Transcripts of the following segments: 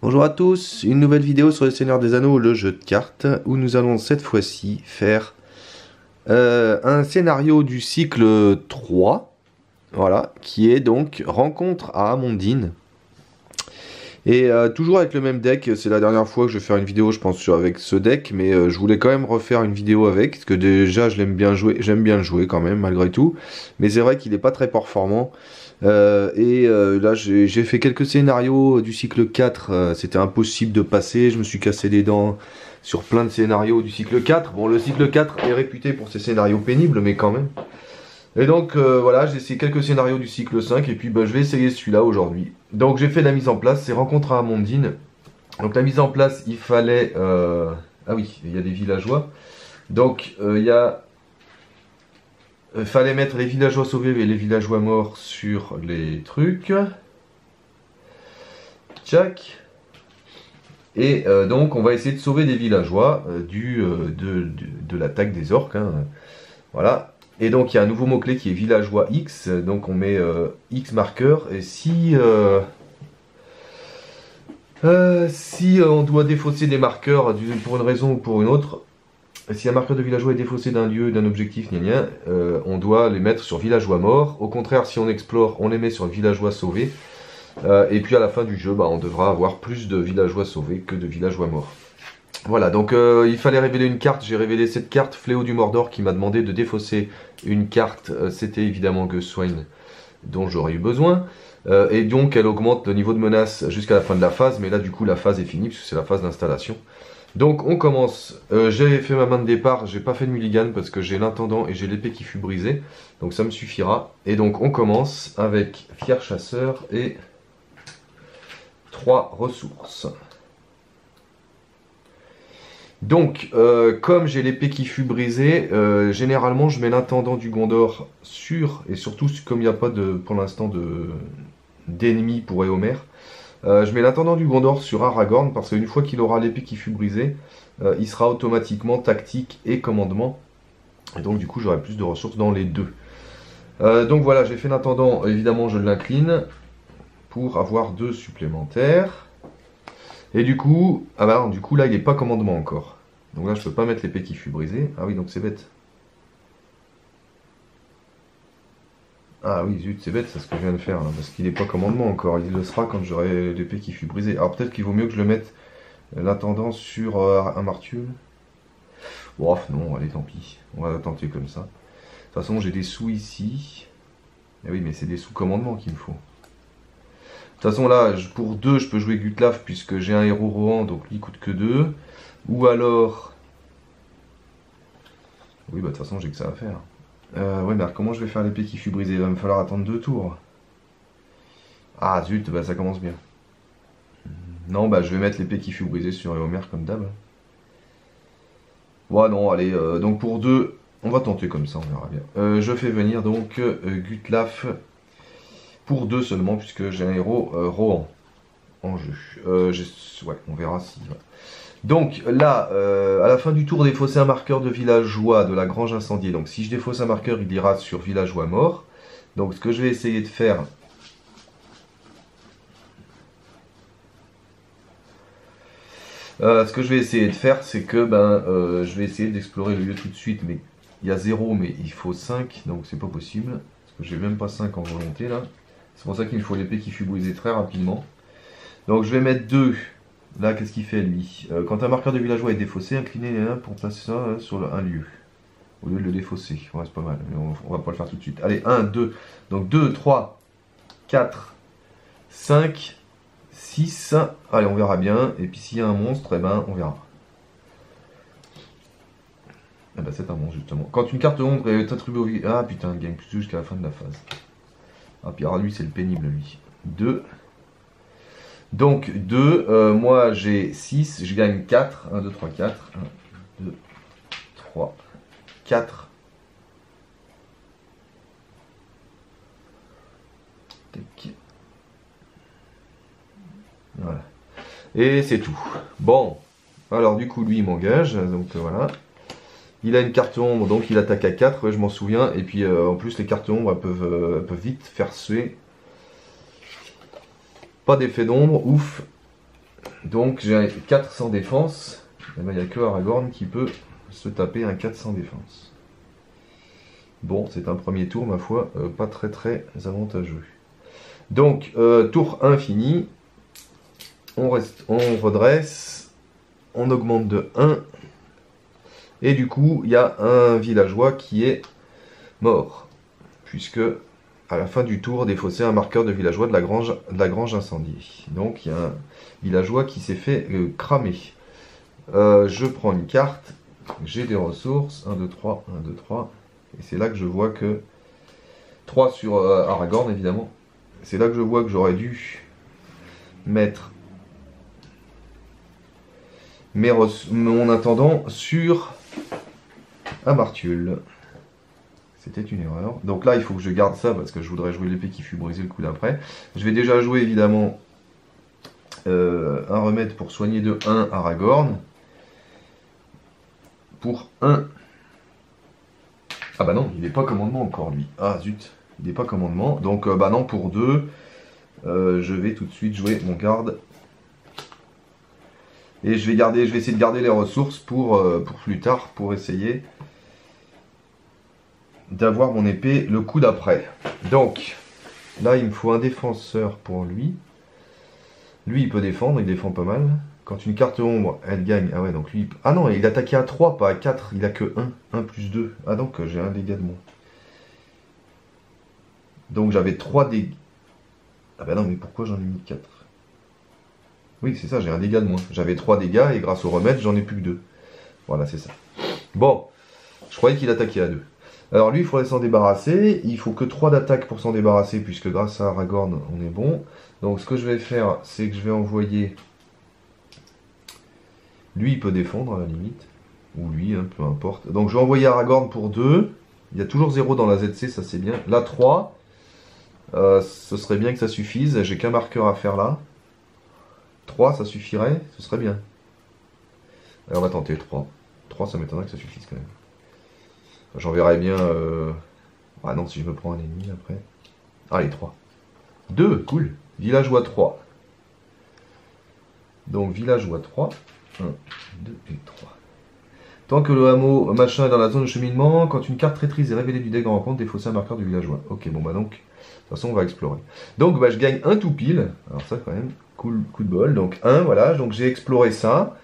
Bonjour à tous, une nouvelle vidéo sur le Seigneur des Anneaux, le jeu de cartes, où nous allons cette fois-ci faire un scénario du cycle 3, voilà, qui est donc Rencontre à Amandine. Et toujours avec le même deck, c'est la dernière fois que je vais faire une vidéo, je pense, avec ce deck, mais je voulais quand même refaire une vidéo avec, parce que déjà je l'aime bien jouer, j'aime bien le jouer quand même, malgré tout, mais c'est vrai qu'il n'est pas très performant. Là j'ai fait quelques scénarios du cycle 4, c'était impossible de passer, je me suis cassé les dents sur plein de scénarios du cycle 4. Bon, le cycle 4 est réputé pour ses scénarios pénibles, mais quand même. Et donc voilà, j'ai essayé quelques scénarios du cycle 5 et puis je vais essayer celui-là aujourd'hui. Donc j'ai fait la mise en place, c'est Rencontre à Amandine. Donc la mise en place, il fallait... Ah oui, il y a des villageois. Donc fallait mettre les villageois sauvés et les villageois morts sur les trucs. Tchac. Et donc on va essayer de sauver des villageois de l'attaque des orques. Hein. Voilà. Et donc il y a un nouveau mot-clé qui est villageois X, donc on met X marqueur, et si on doit défausser des marqueurs pour une raison ou pour une autre, si un marqueur de villageois est défaussé d'un lieu, d'un objectif, on doit les mettre sur villageois mort. Au contraire, si on explore, on les met sur villageois sauvé. Et puis à la fin du jeu, on devra avoir plus de villageois sauvés que de villageois morts. Voilà, donc il fallait révéler une carte, j'ai révélé cette carte, Fléau du Mordor, qui m'a demandé de défausser une carte, c'était évidemment Guswain, dont j'aurais eu besoin, et donc elle augmente le niveau de menace jusqu'à la fin de la phase, mais là du coup la phase est finie, puisque c'est la phase d'installation. Donc on commence, j'ai fait ma main de départ, j'ai pas fait de mulligan, parce que j'ai l'intendant et j'ai l'épée qui fut brisée, donc ça me suffira, et donc on commence avec Fier Chasseur et 3 ressources. Donc, comme j'ai l'épée qui fut brisée, généralement je mets l'intendant du Gondor sur, et surtout comme il n'y a pas pour l'instant d'ennemis pour Éomer, je mets l'intendant du Gondor sur Aragorn, parce qu'une fois qu'il aura l'épée qui fut brisée, il sera automatiquement tactique et commandement, et donc du coup j'aurai plus de ressources dans les deux. Donc voilà, j'ai fait l'intendant, évidemment je l'incline, pour avoir 2 supplémentaires. Et du coup, du coup là il n'est pas commandement encore. Donc là je peux pas mettre l'épée qui fut brisée. Ah oui, donc c'est bête. Ah oui, zut, c'est bête, c'est ce que je viens de faire, là, parce qu'il n'est pas commandement encore. Il le sera quand j'aurai l'épée qui fut brisée. Alors peut-être qu'il vaut mieux que je le mette l'intendant sur un Martiul. Bon, non, allez, tant pis. On va tenter comme ça. De toute façon, j'ai des sous ici. Eh oui, mais c'est des sous commandement qu'il me faut. De toute façon là, pour 2, je peux jouer Gutlaf puisque j'ai un héros Rohan, donc lui il coûte que 2. Ou alors... Oui, de toute façon j'ai que ça à faire. Ouais, mais alors, comment je vais faire l'épée qui fut brisée? Il va me falloir attendre 2 tours. Ah zut, ça commence bien. Non, je vais mettre l'épée qui fut brisée sur Éomer comme d'hab. Ouais, non, allez, donc pour 2, on va tenter comme ça, on verra bien. Je fais venir donc Gutlaf pour 2 seulement, puisque j'ai un héros Rohan en jeu. Ouais, on verra si... Ouais. Donc là, à la fin du tour, défausser un marqueur de villageois de la grange incendiée. Donc si je défausse un marqueur, il ira sur villageois mort. Donc ce que je vais essayer de faire... c'est que je vais essayer d'explorer le lieu tout de suite. Mais il y a 0, mais il faut 5, donc c'est pas possible. Parce que j'ai même pas 5 en volonté là. C'est pour ça qu'il me faut l'épée qui fut brisée très rapidement. Donc je vais mettre 2. Là, qu'est-ce qu'il fait lui? Quand un marqueur de villageois est défaussé, inclinez les 1 pour placer ça sur un lieu. Au lieu de le défausser. Ouais, c'est pas mal, mais on va pas le faire tout de suite. Allez, 1, 2. Donc 2, 3, 4, 5, 6. Allez, on verra bien. Et puis s'il y a un monstre, on verra. C'est un monstre justement. Quand une carte ombre est attribuée au village... Ah putain, il gagne plus jusqu'à la fin de la phase. Ah, puis alors lui, c'est le pénible lui. 2. Donc 2, moi j'ai 6, je gagne 4, 1, 2, 3, 4, 1, 2, 3, 4. Voilà. Et c'est tout. Bon, alors du coup lui il m'engage, donc voilà. Il a une carte ombre, donc il attaque à 4, ouais, je m'en souviens. Et puis en plus les cartes ombres elles peuvent vite faire suer. Pas d'effet d'ombre, ouf. Donc j'ai 4 sans défense. Et ben, il n'y a que Aragorn qui peut se taper un 4 sans défense. Bon, c'est un premier tour, ma foi, pas très très avantageux. Donc, tour 1 fini. On redresse. On augmente de 1. Et du coup, il y a un villageois qui est mort. Puisque, à la fin du tour, défaussé un marqueur de villageois de la grange incendiée. Donc, il y a un villageois qui s'est fait cramer. Je prends une carte. J'ai des ressources. 1, 2, 3, 1, 2, 3. Et c'est là que je vois que... 3 sur Aragorn, évidemment. C'est là que je vois que j'aurais dû mettre mon intendant sur Amartul. C'était une erreur. Donc là, il faut que je garde ça parce que je voudrais jouer l'épée qui fut brisée le coup d'après. Je vais déjà jouer, évidemment, un remède pour soigner de 1 Aragorn. Pour 1... Ah bah non, il n'est pas commandement encore, lui. Ah zut, il n'est pas commandement. Donc bah non, pour 2, je vais tout de suite jouer mon garde. Et je vais essayer de garder les ressources pour plus tard, pour essayer d'avoir mon épée le coup d'après. Donc, là, il me faut un défenseur pour lui. Lui, il peut défendre, il défend pas mal. Quand une carte ombre, elle gagne. Ah ouais, donc lui... Ah non, il attaquait à 3, pas à 4. Il a que 1. 1 plus 2. Ah donc, j'ai un dégât de moins. Donc, j'avais 3 dégâts. Ah bah non, mais pourquoi j'en ai mis 4? Oui, c'est ça, j'ai un dégât de moins. J'avais 3 dégâts et grâce au remède, j'en ai plus que 2. Voilà, c'est ça. Bon, je croyais qu'il attaquait à 2. Alors lui, il faudrait s'en débarrasser. Il faut que 3 d'attaque pour s'en débarrasser, puisque grâce à Aragorn, on est bon. Donc, ce que je vais faire, c'est que je vais envoyer... Lui, il peut défendre à la limite. Ou lui, hein, peu importe. Donc, je vais envoyer Aragorn pour 2. Il y a toujours 0 dans la ZC, ça c'est bien. Là, 3. Ce serait bien que ça suffise. J'ai qu'un marqueur à faire là. 3, ça suffirait. Ce serait bien. Alors, on va tenter 3. 3, ça m'étonnerait que ça suffise quand même. J'enverrai bien... Ah non, si je me prends un ennemi après. Allez, 3. 2, cool. Villageois 3. Donc, villageois 3. 1, 2 et 3. Tant que le hameau machin est dans la zone de cheminement, quand une carte traîtrise est révélée du deck en rencontre, défausser un marqueur du villageois. Ok, bon bah donc, de toute façon on va explorer. Donc bah je gagne un tout pile, alors ça quand même, cool coup de bol. Donc 1, voilà, donc j'ai exploré ça,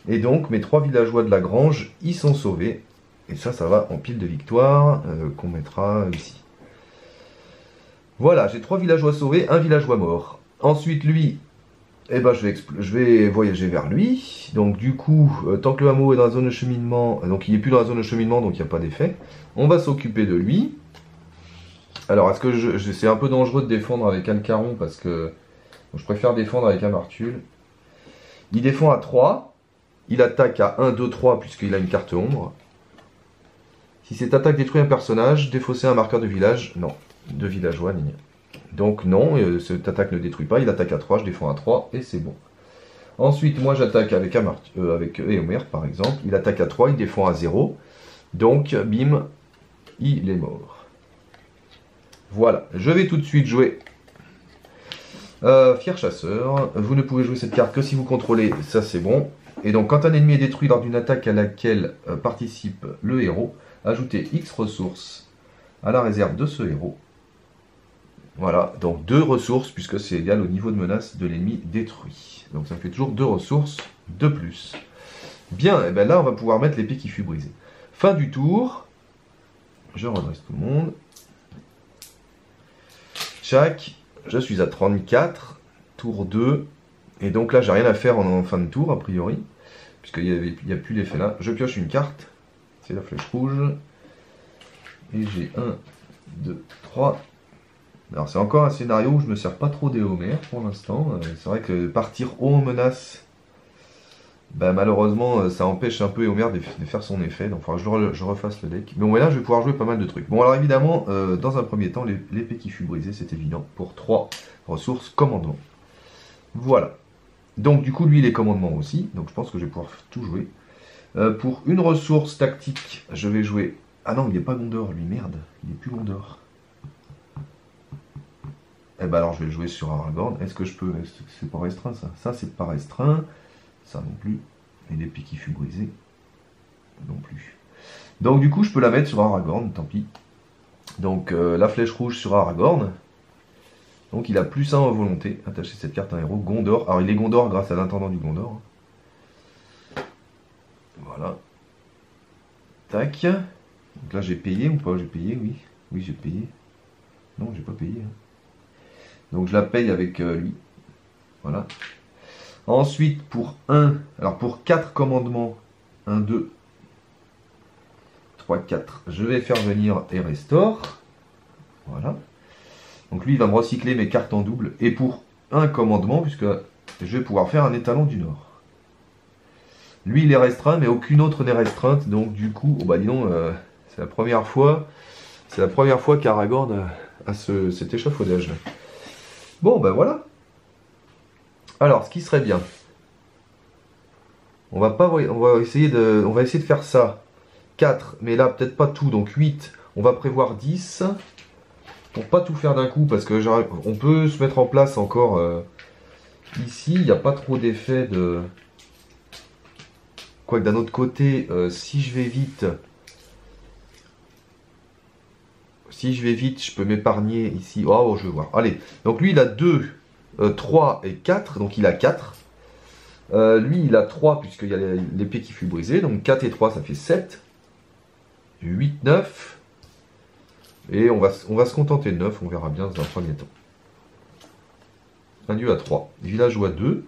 et donc mes 3 villageois de la grange, ils sont sauvés. Et ça va en pile de victoire, qu'on mettra ici. Voilà, j'ai 3 villageois sauvés, un villageois mort. Ensuite lui... Eh ben, je vais voyager vers lui. Donc du coup, tant que le hameau est dans la zone de cheminement, donc il n'est plus dans la zone de cheminement, donc il n'y a pas d'effet. On va s'occuper de lui. Alors, est-ce que c'est un peu dangereux de défendre avec Alcaron, parce que je préfère défendre avec Amartul. Il défend à 3. Il attaque à 1, 2, 3, puisqu'il a une carte ombre. Si cette attaque détruit un personnage, défausser un marqueur de village. Non, de villageois, ni. Donc non, cette attaque ne détruit pas, il attaque à 3, je défends à 3 et c'est bon. Ensuite, moi j'attaque avec Éomer par exemple, il attaque à 3, il défend à 0. Donc, bim, il est mort. Voilà, je vais tout de suite jouer Fier Chasseur. Vous ne pouvez jouer cette carte que si vous contrôlez, ça c'est bon. Et donc quand un ennemi est détruit lors d'une attaque à laquelle participe le héros, ajoutez X ressources à la réserve de ce héros. Voilà, donc 2 ressources, puisque c'est égal au niveau de menace de l'ennemi détruit. Donc ça me fait toujours 2 ressources de plus. Bien, et bien là on va pouvoir mettre l'épée qui fut brisée. Fin du tour. Je redresse tout le monde. Tchac, je suis à 34, tour 2. Et donc là j'ai rien à faire en fin de tour, a priori. Puisqu'il n'y a plus l'effet là. Je pioche une carte. C'est la flèche rouge. Et j'ai 1, 2, 3... Alors c'est encore un scénario où je ne me sers pas trop d'Éomer pour l'instant. C'est vrai que partir haut en menace, bah, malheureusement ça empêche un peu Éomer de faire son effet. Donc il faudra que je refasse le deck. Mais bon, là je vais pouvoir jouer pas mal de trucs. Bon alors évidemment, dans un premier temps, l'épée qui fut brisée, c'est évident, pour 3 ressources commandement. Voilà. Donc du coup lui il est commandement aussi, donc je pense que je vais pouvoir tout jouer. Pour une ressource tactique, je vais jouer... Ah non, il n'est pas Gondor lui, merde. Il n'est plus Gondor. Eh ben alors je vais le jouer sur Aragorn. Est-ce que je peux... C'est pas restreint ça. Ça c'est pas restreint. Ça non plus. Et l'épée qui fut brisée. Non plus. Donc du coup je peux la mettre sur Aragorn, tant pis. Donc la flèche rouge sur Aragorn. Donc il a +1 en volonté. Attacher cette carte à un héros. Gondor. Alors il est Gondor grâce à l'intendant du Gondor. Voilà. Tac. Donc là j'ai payé ou pas? J'ai payé, oui. Oui j'ai payé. Non j'ai pas payé. Hein. Donc je la paye avec lui. Voilà. Ensuite pour 1. Alors pour 4 commandements. 1, 2, 3, 4. Je vais faire venir et restore. Voilà. Donc lui il va me recycler mes cartes en double. Et pour un commandement, puisque je vais pouvoir faire un étalon du Nord. Lui il est restreint, mais aucune autre n'est restreinte. Donc du coup, oh bah dis donc, c'est la première fois. C'est la première fois qu'Aragorn a cet échafaudage. Bon ben voilà. Alors ce qui serait bien. On va essayer de faire ça. 4, mais là peut-être pas tout, donc 8. On va prévoir 10. Pour pas tout faire d'un coup, parce que on peut se mettre en place encore ici. Il n'y a pas trop d'effet de... Quoique d'un autre côté, si je vais vite... Si je vais vite, je peux m'épargner ici. Oh, je vais voir. Allez, donc lui il a 2, 3 et 4, donc il a 4. Lui il a 3 puisqu'il y a l'épée qui fut brisée, donc 4 et 3 ça fait 7. 8, 9. Et on va se contenter de 9, on verra bien dans un premier temps. Un dieu à 3. Villageois 2.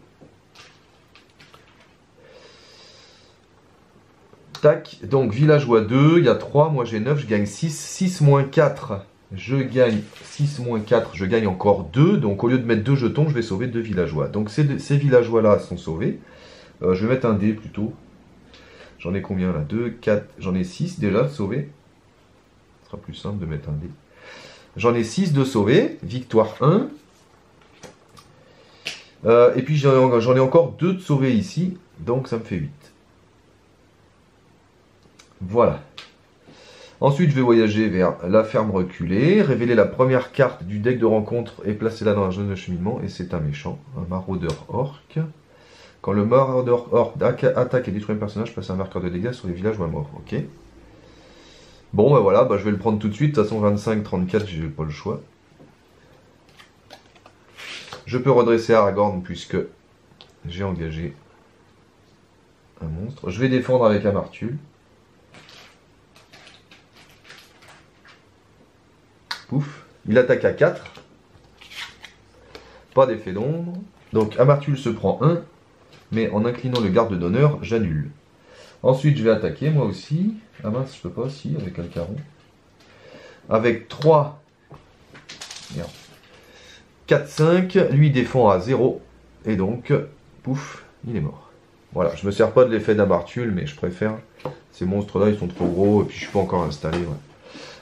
Tac, donc villageois 2, il y a 3, moi j'ai 9, je gagne 6. 6 moins 4, je gagne 6 moins 4, je gagne encore 2. Donc au lieu de mettre 2 jetons, je vais sauver 2 villageois. Donc ces villageois-là sont sauvés. Je vais mettre un dé plutôt. J'en ai combien là? 2, 4, j'en ai 6 déjà sauvés. Ce sera plus simple de mettre un dé. J'en ai 6 de sauvés, victoire 1. Et puis j'en ai encore 2 de sauvés ici, donc ça me fait 8. Voilà. Ensuite, je vais voyager vers la ferme reculée, révéler la première carte du deck de rencontre et placer la dans la zone de cheminement. Et c'est un méchant, un maraudeur orc. Quand le maraudeur orc attaque et détruit un personnage, passe un marqueur de dégâts sur les villageois morts. Ok. Bon, ben voilà, je vais le prendre tout de suite. De toute façon, 25-34, j'ai pas le choix. Je peux redresser Aragorn puisque j'ai engagé un monstre. Je vais défendre avec Amartul. Pouf. Il attaque à 4. Pas d'effet d'ombre. Donc Amartul se prend 1. Mais en inclinant le garde d'honneur, j'annule. Ensuite, je vais attaquer moi aussi. Ah mince, je peux pas, si, avec Alcaron. Avec 3. Merde. 4, 5. Lui défend à 0. Et donc, pouf, il est mort. Voilà, je me sers pas de l'effet d'Amartul, mais je préfère. Ces monstres-là, ils sont trop gros, et puis je suis pas encore installé. Ouais.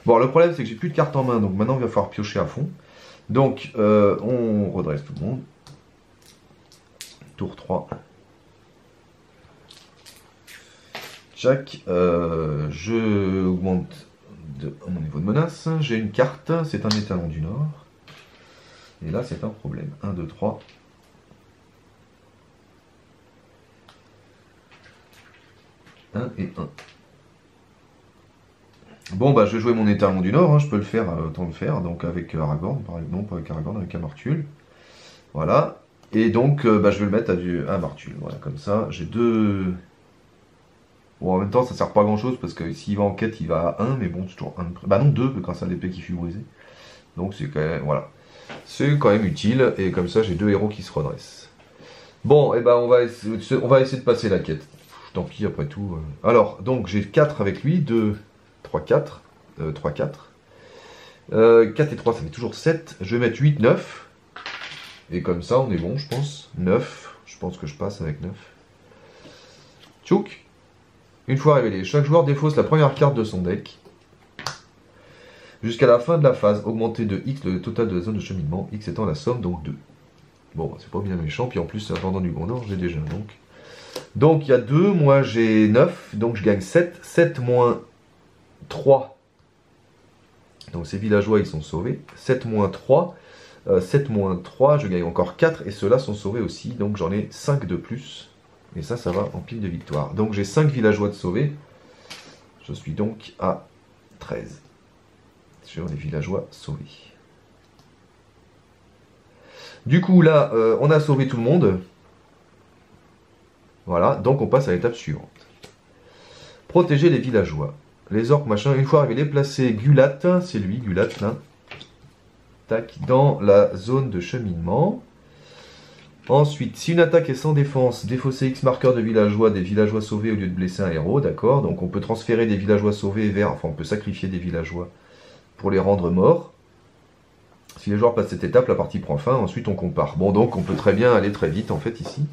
Bon, le problème, c'est que j'ai plus de cartes en main, donc maintenant, il va falloir piocher à fond. Donc, on redresse tout le monde. Tour 3. Jack, je augmente mon niveau de menace. J'ai une carte, c'est un étalon du Nord. Et là, c'est un problème. 1, 2, 3. Un et 1. Bon, je vais jouer mon étalon du Nord, hein, je peux le faire, autant le faire. Donc avec Aragorn, par exemple, non pas avec Aragorn, avec Amartul. Voilà. Et donc, je vais le mettre à Amartul. Voilà, comme ça, j'ai 2... Bon, en même temps, ça sert pas à grand chose parce que s'il va en quête, il va à 1, mais bon, c'est toujours 1. Bah non, 2, grâce à l'épée qui fut brisée. Donc c'est quand même, voilà. C'est quand même utile, et comme ça, j'ai 2 héros qui se redressent. Bon, et on va essayer de passer la quête. Tant pis, après tout. Alors, donc, j'ai 4 avec lui, 2, 3, 4. 3, 4. 4 et 3, ça fait toujours 7. Je vais mettre 8, 9. Et comme ça, on est bon, je pense. 9. Je pense que je passe avec 9. Tchouk. Une fois révélé, chaque joueur défausse la première carte de son deck. Jusqu'à la fin de la phase, augmenter de X le total de la zone de cheminement, X étant la somme, donc 2. Bon, c'est pas bien méchant, puis en plus, c'est attendant du Gondor, j'ai déjà, donc. Donc, il y a 2, moi j'ai 9, donc je gagne 7. 7 moins 3. Donc ces villageois, ils sont sauvés. 7 moins 3. 7 moins 3, je gagne encore 4, et ceux-là sont sauvés aussi, donc j'en ai 5 de plus. Et ça va en pile de victoire. Donc j'ai 5 villageois de sauvés. Je suis donc à 13 sur les villageois sauvés. Du coup, là, on a sauvé tout le monde. Voilà, donc on passe à l'étape suivante. Protéger les villageois. Les orques, machin, une fois arrivé, placer Gulat, c'est lui, Gulat, là. Tac, dans la zone de cheminement. Ensuite, si une attaque est sans défense, défausser X marqueurs de villageois, des villageois sauvés au lieu de blesser un héros, d'accord. Donc on peut transférer des villageois sauvés vers, enfin on peut sacrifier des villageois pour les rendre morts. Si les joueurs passent cette étape, la partie prend fin, ensuite on compare. Bon, donc on peut très bien aller très vite en fait ici.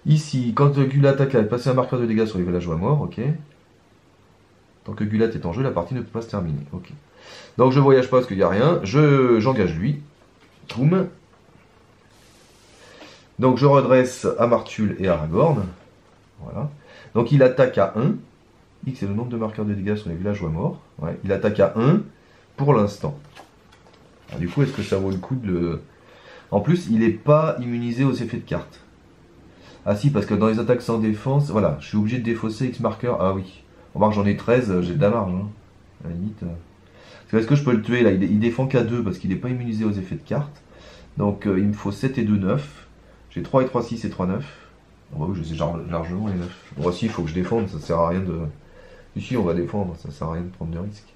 Ici, quand Gulat attaque, elle passer un marqueur de dégâts sur les villageois morts, ok. Tant que Gulat est en jeu, la partie ne peut pas se terminer, ok. Donc je voyage pas parce qu'il n'y a rien, j'engage lui. Boum. Donc je redresse Amartul et Aragorn. Voilà. Donc il attaque à 1. X est le nombre de marqueurs de dégâts sur les villageois morts. Ouais, il attaque à 1 pour l'instant. Du coup, est-ce que ça vaut le coup de le... En plus, il n'est pas immunisé aux effets de carte. Ah si, parce que dans les attaques sans défense, voilà, je suis obligé de défausser X marqueur. Ah oui. Remarque, j'en ai 13, j'ai de la marge. Hein. À la limite. Est-ce que je peux le tuer là? Il défend qu'à 2 parce qu'il n'est pas immunisé aux effets de carte. Donc il me faut 7 et 2, 9. J'ai 3 et 3, 6 et 3, 9. Oh, bah oui, je sais largement les 9. Bon, si, il faut que je défende, ça sert à rien de... Ici, on va défendre, ça sert à rien de prendre de risques.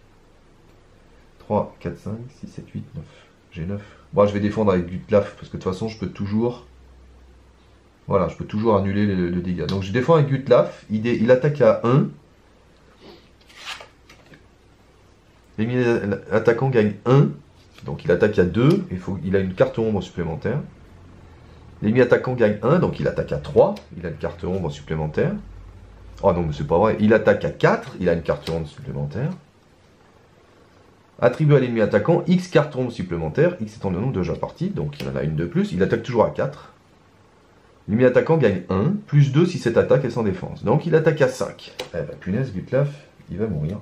3, 4, 5, 6, 7, 8, 9. J'ai 9. Bon, je vais défendre avec Gutlaf, parce que de toute façon, je peux toujours... Voilà, je peux toujours annuler le dégât. Donc, je défends avec Gutlaf, il attaque à 1. L'attaquant gagne 1. Donc, il attaque à 2. Il a une carte ombre supplémentaire. L'ennemi attaquant gagne 1, donc il attaque à 3, il a une carte ombre supplémentaire. Oh non, mais c'est pas vrai, il attaque à 4, il a une carte ombre supplémentaire. Attribue à l'ennemi attaquant X cartes ombre supplémentaires, X étant le nombre de jeux à partie, donc il en a une de plus, il attaque toujours à 4. L'ennemi attaquant gagne 1, plus 2 si cette attaque est sans défense. Donc il attaque à 5. Eh ben punaise, Gutlaf, il va mourir.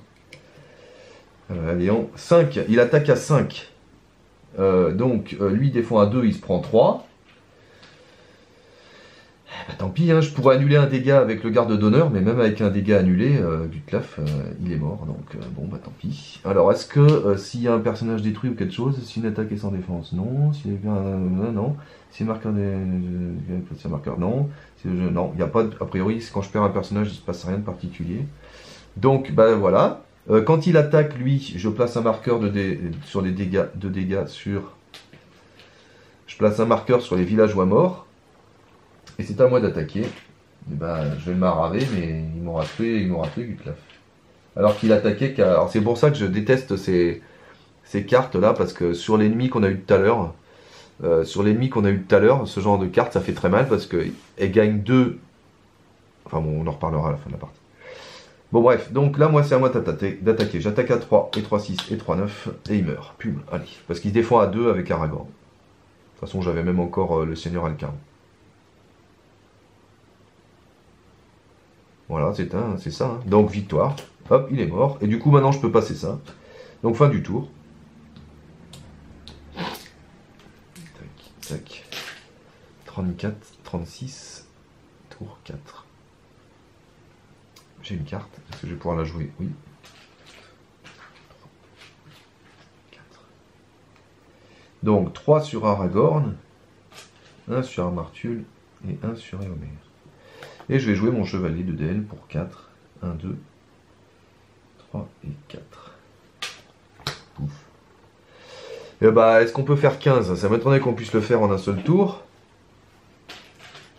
Allez, 5, il attaque à 5. Donc lui défend à 2, il se prend 3. Bah, tant pis, hein, je pourrais annuler un dégât avec le garde d'honneur, mais même avec un dégât annulé, Gutlaf, il est mort, donc bon, bah tant pis. Alors, est-ce que s'il y a un personnage détruit ou quelque chose, si une attaque est sans défense, non. S'il y a non. Si marqueur c'est un marqueur, non. Non, il n'y a pas, a priori, quand je perds un personnage, il ne se passe rien de particulier. Donc, bah voilà. Quand il attaque, lui, je place un marqueur sur les dégâts sur... Je place un marqueur sur les villageois morts. Et c'est à moi d'attaquer. Bah, je vais le maraver, mais il m'aura tué Gutlaf. Alors qu'il attaquait qu'à... Alors c'est pour ça que je déteste ces cartes-là, parce que sur l'ennemi qu'on a eu tout à l'heure, ce genre de carte, ça fait très mal, parce qu'elle gagne 2... Enfin bon, on en reparlera à la fin de la partie. Bon bref, donc là, moi, c'est à moi d'attaquer. J'attaque à 3, et 3, 6, et 3, 9, et il meurt. Pum, allez. Parce qu'il défend à 2 avec Aragorn. De toute façon, j'avais même encore le Seigneur Alcaron. Voilà, c'est ça. Hein. Donc, victoire. Hop, il est mort. Et du coup, maintenant, je peux passer ça. Donc, fin du tour. Tac, tac. 34, 36. Tour 4. J'ai une carte. Est-ce que je vais pouvoir la jouer? Oui. 4. Donc, 3 sur Aragorn. 1 sur Amartul. Et 1 sur Éomer. Et je vais jouer mon chevalier de DL pour 4. 1, 2, 3 et 4. Ouf. Et bah, est-ce qu'on peut faire 15? Ça m'étonnerait qu'on puisse le faire en un seul tour.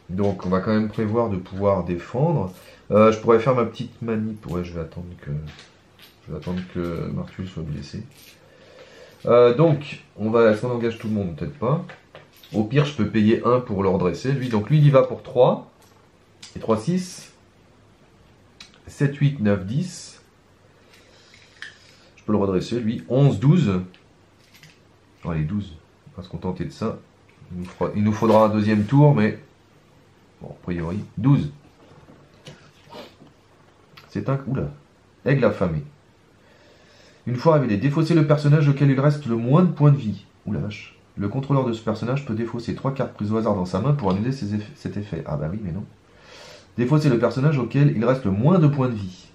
Donc, on va quand même prévoir de pouvoir défendre. Je pourrais faire ma petite manip. Ouais, je vais attendre que Martul soit blessé. Donc, est-ce qu'on engage tout le monde? Peut-être pas. Au pire, je peux payer 1 pour le redresser. Lui, donc lui, il y va pour 3. Et 3, 6, 7, 8, 9, 10. Je peux le redresser, lui. 11, 12. Allez, 12. On va se contenter de ça. Il nous faudra un deuxième tour, mais... Bon, a priori, 12. C'est un... Oula. Aigle affamé. Une fois révélé, défausser le personnage auquel il reste le moins de points de vie. Oula vache. Le contrôleur de ce personnage peut défausser 3 cartes prises au hasard dans sa main pour annuler cet effet. Ah bah oui, mais non. Défausser le personnage auquel il reste le moins de points de vie.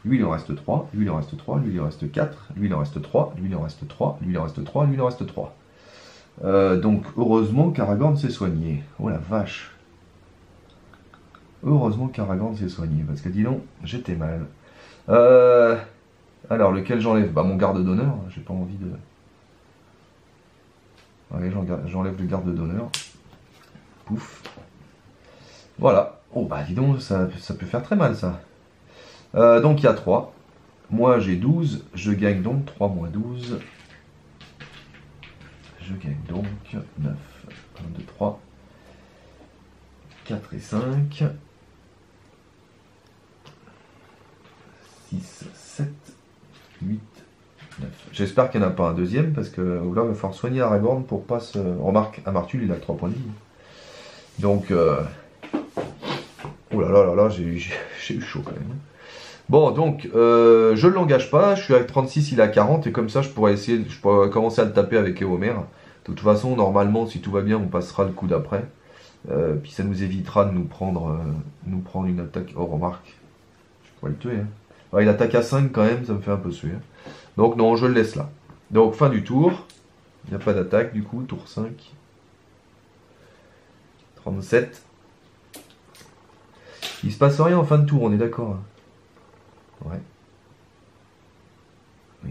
Lui, il en reste 3, lui, il en reste 3, lui, il en reste 4, lui, il en reste 3, lui, il en reste 3, lui, il en reste 3, lui, il en reste 3. Donc, heureusement qu'Aragorn s'est soigné. Oh la vache. Heureusement qu'Aragorn s'est soigné, parce que dis donc, j'étais mal. Alors, lequel j'enlève? Bah, mon garde d'honneur, j'ai pas envie de... Allez, j'enlève le garde d'honneur. Pouf. Voilà. Oh bah dis donc, ça peut faire très mal ça. Donc il y a 3. Moi j'ai 12. Je gagne donc 3 moins 12. Je gagne donc 9. 1, 2, 3. 4 et 5. 6, 7, 8, 9. J'espère qu'il n'y en a pas un deuxième, parce que là, il va falloir soigner Aragorn pour pas se... Remarque, Amartul, il a 3 points de vie. Donc, oh là là là là, j'ai eu chaud quand même. Bon, donc, je ne l'engage pas, je suis avec 36, il a 40, et comme ça, je pourrais commencer à le taper avec Éomer. De toute façon, normalement, si tout va bien, on passera le coup d'après. Puis ça nous évitera de nous prendre une attaque. Oh, remarque, je pourrais le tuer. Hein. Alors, il attaque à 5 quand même, ça me fait un peu suer. Donc non, je le laisse là. Donc fin du tour. Il n'y a pas d'attaque du coup, tour 5. 37. Il se passe rien en fin de tour, on est d'accord. Hein. Ouais. Oui.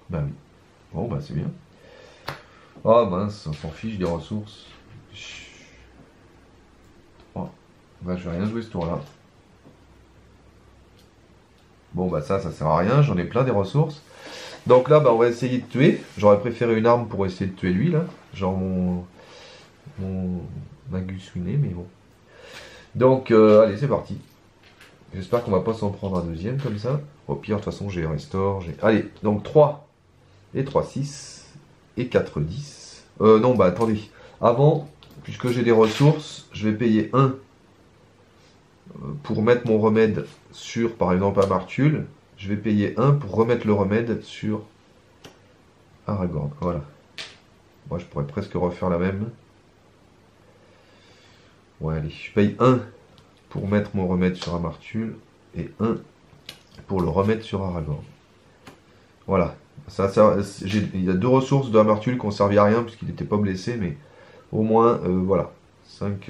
Bah oui. Bon bah c'est bien. Oh mince, on s'en fiche des ressources. Oh. Bah je vais rien jouer ce tour là. Bon bah ça sert à rien, j'en ai plein des ressources. Donc là bah on va essayer de tuer. J'aurais préféré une arme pour essayer de tuer lui là. Genre mon Magus Winé, mais bon. Donc allez c'est parti. J'espère qu'on va pas s'en prendre un deuxième comme ça. Au pire de toute façon j'ai restore. Allez, donc 3 et 3, 6 et 4, 10. Non bah attendez. Avant, puisque j'ai des ressources, je vais payer 1 pour mettre mon remède sur, par exemple, Amartul. Je vais payer 1 pour remettre le remède sur Aragorn. Voilà. Moi, je pourrais presque refaire la même. Ouais, allez. Je paye 1 pour mettre mon remède sur Amartul et 1 pour le remettre sur Aragorn. Voilà. Il y a 2 ressources de Amartul qui n'ont servi à rien puisqu'il n'était pas blessé, mais au moins, voilà. 5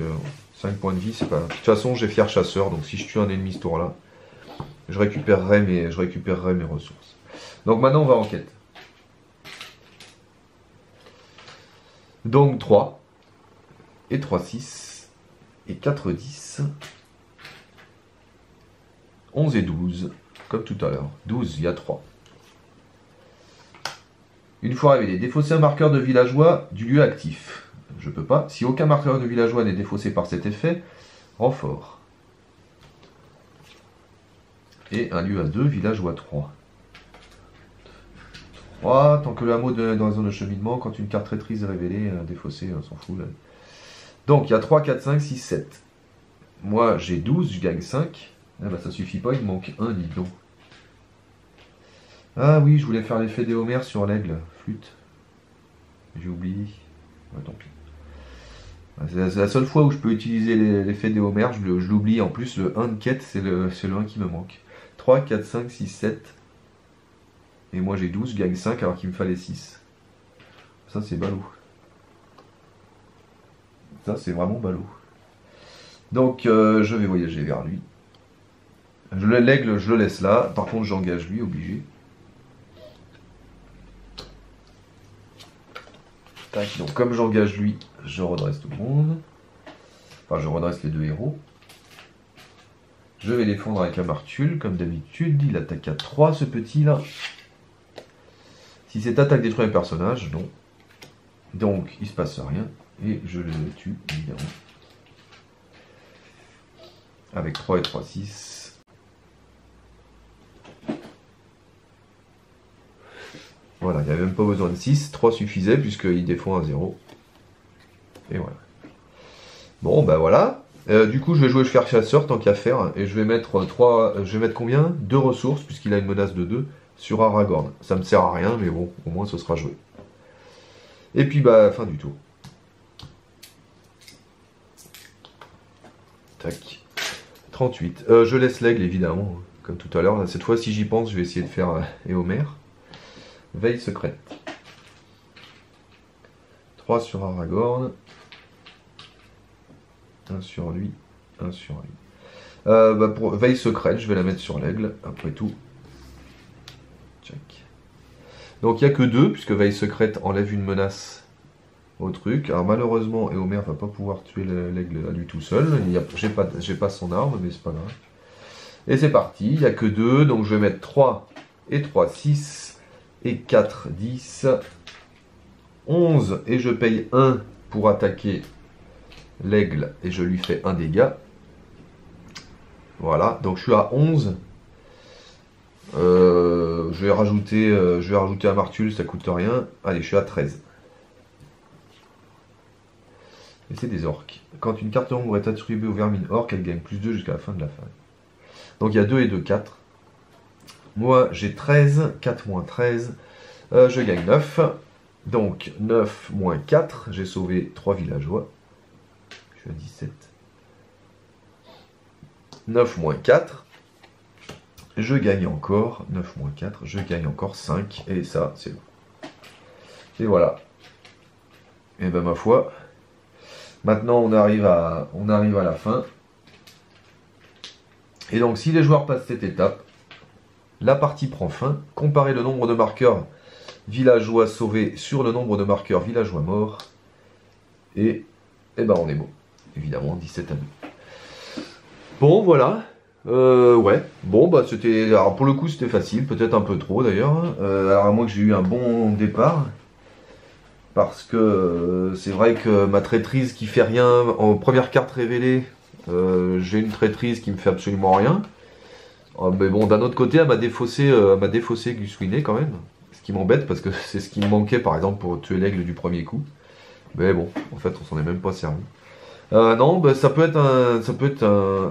points de vie, c'est pas... De toute façon, j'ai fier chasseur, donc si je tue un ennemi ce tour-là, je récupérerai mes ressources. Donc maintenant, on va en quête. Donc 3, et 3, 6, et 4, 10, 11 et 12, comme tout à l'heure. 12, il y a 3. Une fois révélé, défausser un marqueur de villageois du lieu actif. Je peux pas. Si aucun marqueur de villageois n'est défaussé par cet effet, renfort. Et un lieu à 2, villageois 3. 3, tant que le hameau dans la zone de cheminement, quand une carte traîtrise est révélée, défaussée, on s'en fout. Là. Donc il y a 3, 4, 5, 6, 7. Moi j'ai 12, je gagne 5. Ah bah ça suffit pas, il me manque 1, dis donc. Ah oui, je voulais faire l'effet des Homères sur l'aigle, flûte. J'ai oublié. Ouais, tant pis. C'est la seule fois où je peux utiliser l'effet des Homères, je l'oublie. En plus, le 1 de quête, c'est le 1 qui me manque. 3, 4, 5, 6, 7. Et moi j'ai 12, je gagne 5 alors qu'il me fallait 6. Ça c'est ballot. Ça c'est vraiment ballot. Donc je vais voyager vers lui. L'aigle, je le laisse là. Par contre, j'engage lui, obligé. Tac, donc comme j'engage lui, je redresse tout le monde. Enfin, je redresse les 2 héros. Je vais les fondre avec Amartul, comme d'habitude. Il attaque à 3, ce petit-là. Si cette attaque détruit un personnage, non. Donc, il se passe rien. Et je le tue, évidemment. Avec 3 et 3, 6. Voilà, il n'y avait même pas besoin de 6. 3 suffisait, puisqu'il défend à 0. Et voilà. Bon, ben voilà. Du coup, je vais jouer le fer chasseur, tant qu'à faire. Et je vais mettre 3... Je vais mettre combien? 2 ressources, puisqu'il a une menace de 2, sur Aragorn. Ça me sert à rien, mais bon, au moins ce sera joué. Et puis bah fin du tour. Tac. 38. Je laisse l'aigle évidemment, comme tout à l'heure. Cette fois, si j'y pense, je vais essayer de faire Éomer. Veille secrète. 3 sur Aragorn. 1 sur lui. 1 sur lui. Bah pour veille secrète, je vais la mettre sur l'aigle, après tout. Check. Donc il n'y a que 2, puisque veille secrète enlève une menace au truc. Alors malheureusement, Éomer va pas pouvoir tuer l'aigle à lui tout seul. J'ai pas son arme, mais c'est pas grave. Et c'est parti, il n'y a que 2, donc je vais mettre 3 et 3, 6, et 4, 10, 11, et je paye 1 pour attaquer l'aigle, et je lui fais un dégât. Voilà, donc je suis à 11. Je vais rajouter un Martul, ça coûte rien. Allez, je suis à 13. Et c'est des orques. Quand une carte ombre est attribuée aux vermines orques, elle gagne plus 2 jusqu'à la fin de la phase. Donc il y a 2 et 2, 4. Moi j'ai 13, 4 moins 13. Je gagne 9. Donc 9 moins 4, j'ai sauvé 3 villageois. Je suis à 17. 9 moins 4, je gagne encore, 9 moins 4, je gagne encore 5, et ça, c'est bon. Et voilà. Et ben ma foi, maintenant on arrive à la fin. Et donc si les joueurs passent cette étape, la partie prend fin. Comparez le nombre de marqueurs villageois sauvés sur le nombre de marqueurs villageois morts. Et ben on est bon. Évidemment, 17 à 2. Bon, voilà. Ouais. Bon, bah c'était... Alors pour le coup, c'était facile. Peut-être un peu trop, d'ailleurs. Alors à moins que j'ai eu un bon départ. Parce que c'est vrai que ma traîtrise qui fait rien... En première carte révélée, j'ai une traîtrise qui me fait absolument rien. Mais bon, d'un autre côté, elle m'a défaussé Guswiné quand même. Ce qui m'embête, parce que c'est ce qui me manquait, par exemple, pour tuer l'aigle du premier coup. Mais bon, en fait, on s'en est même pas servi. Non, bah, ça peut être un,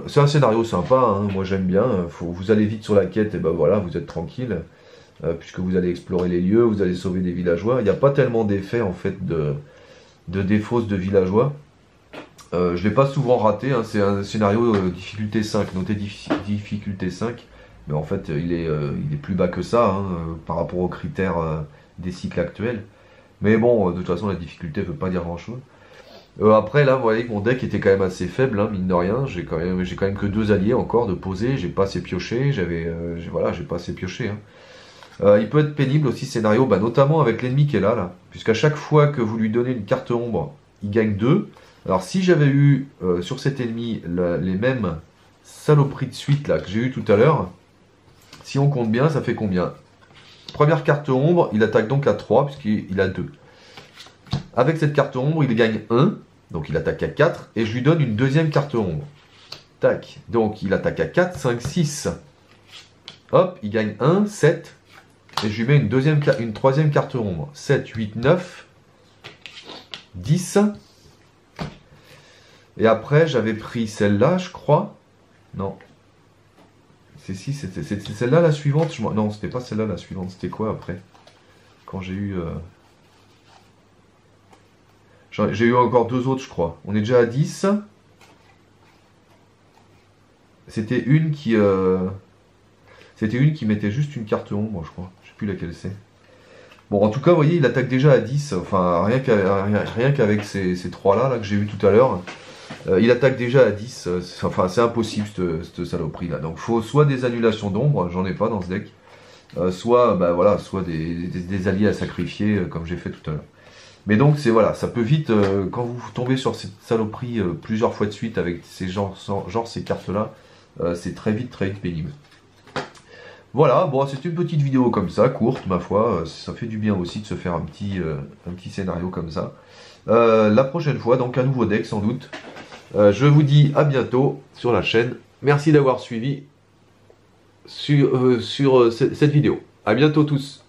c'est un scénario sympa, hein, moi j'aime bien. Vous allez vite sur la quête et ben voilà, vous êtes tranquille, puisque vous allez explorer les lieux, vous allez sauver des villageois. Il n'y a pas tellement d'effets en fait de défausse de villageois. Je l'ai pas souvent raté, hein, c'est un scénario difficulté 5, noté difficulté 5, mais en fait il est plus bas que ça hein, par rapport aux critères des cycles actuels. Mais bon, de toute façon la difficulté ne veut pas dire grand chose. Après là vous voyez que mon deck était quand même assez faible, hein, mine de rien, j'ai quand même que 2 alliés encore de poser, j'ai pas assez pioché, j'ai pas assez pioché. Hein. Il peut être pénible aussi ce scénario, bah, notamment avec l'ennemi qui est là, puisqu'à chaque fois que vous lui donnez une carte ombre, il gagne 2. Alors si j'avais eu sur cet ennemi les mêmes saloperies de suite là que j'ai eu tout à l'heure, si on compte bien, ça fait combien? Première carte ombre, il attaque donc à 3 puisqu'il a 2. Avec cette carte ombre, il gagne 1, donc il attaque à 4, et je lui donne une deuxième carte ombre. Tac, donc il attaque à 4, 5, 6. Hop, il gagne 1, 7, et je lui mets une troisième carte ombre. 7, 8, 9, 10. Et après, j'avais pris celle-là, je crois. Non. C'est celle-là la suivante. Non, c'était pas celle-là la suivante. C'était quoi après? Quand j'ai eu... J'ai eu encore 2 autres, je crois. On est déjà à 10. C'était une qui mettait juste une carte ombre, je crois. Je sais plus laquelle c'est. Bon, en tout cas, vous voyez, il attaque déjà à 10. Enfin, rien qu'avec ces 3-là là, que j'ai eu tout à l'heure. Il attaque déjà à 10. Enfin, c'est impossible, cette saloperie-là. Donc, il faut soit des annulations d'ombre, j'en ai pas dans ce deck. Soit, bah, voilà, soit des alliés à sacrifier, comme j'ai fait tout à l'heure. Mais donc, voilà, ça peut vite, quand vous tombez sur cette saloperie plusieurs fois de suite avec ces ces cartes-là, c'est très vite pénible. Voilà, bon, c'est une petite vidéo comme ça, courte, ma foi, ça fait du bien aussi de se faire un petit scénario comme ça. La prochaine fois, donc un nouveau deck sans doute. Je vous dis à bientôt sur la chaîne. Merci d'avoir suivi sur cette vidéo. À bientôt tous.